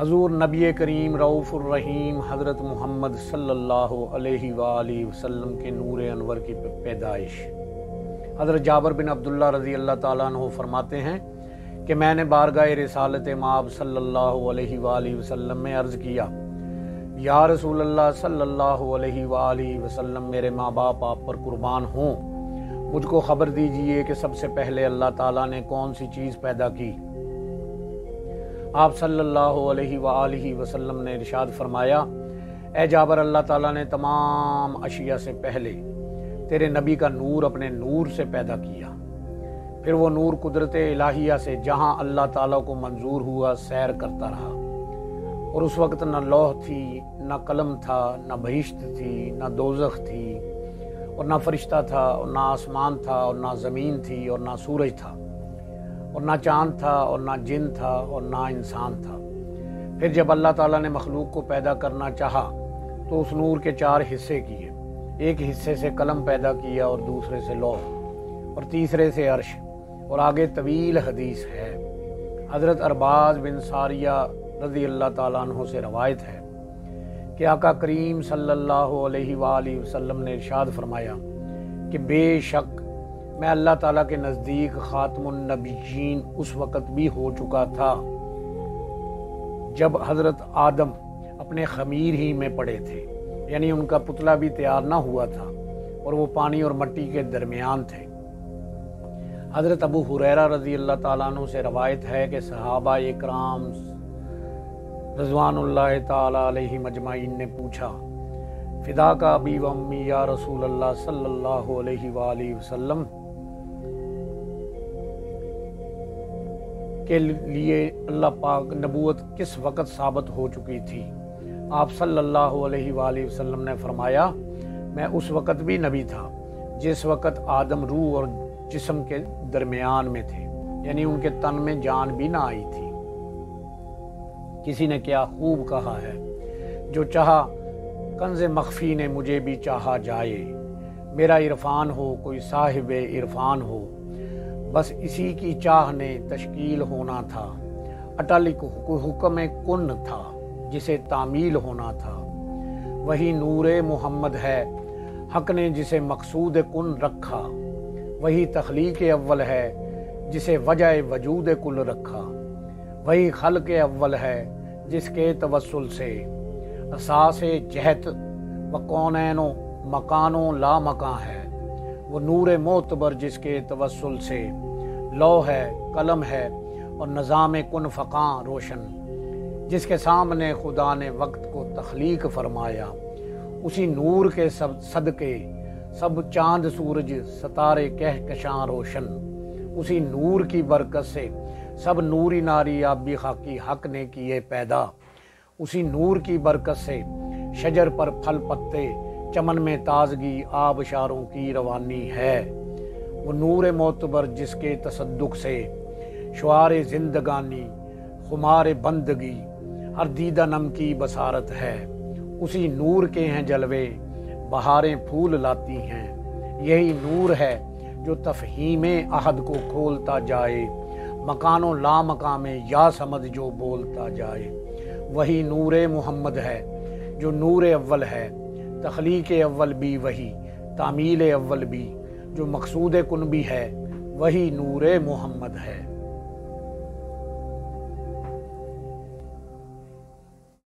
حضور نبی کریم رؤوف الرحیم حضرت محمد صلی اللہ علیہ وآلہ وسلم کے نور انور کی پیدائش۔ حضرت جابر بن عبداللہ رضی اللہ تعالیٰ عنہ فرماتے ہیں کہ میں نے بارگاہ رسالت مآب صلی اللہ علیہ وآلہ وسلم میں عرض کیا، یا رسول اللہ صلی اللہ علیہ وآلہ وسلم، میرے ماں باپ آپ پر قربان ہوں، مجھ کو خبر دیجئے کہ سب سے پہلے اللہ تعالیٰ نے کون سی چیز پیدا کی؟ آپ صلی اللہ علیہ وآلہ وسلم نے ارشاد فرمایا، اے جابر، اللہ تعالیٰ نے تمام اشیاء سے پہلے تیرے نبی کا نور اپنے نور سے پیدا کیا، پھر وہ نور قدرت الہیہ سے جہاں اللہ تعالیٰ کو منظور ہوا سیر کرتا رہا، اور اس وقت نہ لوح تھی، نہ قلم تھا، نہ بہشت تھی، نہ دوزخ تھی، اور نہ فرشتہ تھا، اور نہ آسمان تھا، اور نہ زمین تھی، اور نہ سورج تھا، اور نہ چاند تھا، اور نہ جن تھا، اور نہ انسان تھا۔ پھر جب اللہ تعالیٰ نے مخلوق کو پیدا کرنا چاہا تو اس نور کے 4 حصے کیے، ایک حصے سے قلم پیدا کیا، اور دوسرے سے لوح، اور تیسرے سے عرش، اور آگے طویل حدیث ہے۔ حضرت ارباز بن ساریہ رضی اللہ تعالیٰ عنہ سے روایت ہے کہ آقا کریم صلی اللہ علیہ وآلہ وسلم نے ارشاد فرمایا کہ بے شک میں اللہ تعالیٰ کے نزدیک خاتم النبیین اس وقت بھی ہو چکا تھا جب حضرت آدم اپنے خمیر ہی میں پڑے تھے، یعنی ان کا پتلا بھی تیار نہ ہوا تھا، اور وہ پانی اور مٹی کے درمیان تھے۔ حضرت ابو ہریرہ رضی اللہ تعالیٰ عنہ سے روایت ہے کہ صحابہ اکرام رضوان اللہ تعالیٰ علیہ مجمعین نے پوچھا، فدا کا ابی و امی یا رسول اللہ صلی اللہ علیہ وآلہ وسلم، کے لیے اللہ پاک نبوت کس وقت ثابت ہو چکی تھی؟ آپ صلی اللہ علیہ وآلہ وسلم نے فرمایا، میں اس وقت بھی نبی تھا جس وقت آدم روح اور جسم کے درمیان میں تھے، یعنی ان کے تن میں جان بھی نہ آئی تھی۔ کسی نے کیا خوب کہا ہے، جو چاہا کنز مخفی نے مجھے بھی چاہا جائے، میرا عرفان ہو کوئی صاحب عرفان ہو، بس اسی کی چاہ نے تشکیل ہونا تھا، اٹل حکم کن تھا جسے تعمیل ہونا تھا، وہی نور محمد ہے حق نے جسے مقصود کن رکھا، وہی تخلیق اول ہے جسے وجہ وجود کل رکھا، وہی خلق اول ہے جس کے توسل سے اساس جہت و کونین و مکان و لا مکان ہے، وہ نور معتبر جس کے توسل سے لوح ہے، قلم ہے، اور نظام کن فقاں روشن، جس کے سامنے خدا نے وقت کو تخلیق فرمایا، اسی نور کے صدقے سب چاند سورج ستارے کہکشاں روشن، اسی نور کی برکت سے سب نوری ناری آبی خاکی حق نے کیے پیدا، اسی نور کی برکت سے شجر پر پھل پتے، چمن میں تازگی، آبشاروں کی روانی ہے، وہ نور معتبر جس کے تصدق سے شعار زندگانی، خمار بندگی، ہر دیدہ نم کی بصارت ہے، اسی نور کے ہیں جلوے، بہاریں پھول لاتی ہیں، یہی نور ہے جو تفہیم عہد کو کھولتا جائے، مکان و لا مکان میں یا سمجھ جو بولتا جائے، وہی نور محمد ہے جو نور اول ہے، تخلیق اول بھی وہی، تعمیل اول بھی، جو مقصود کن بھی ہے، وہی نور محمد ہے۔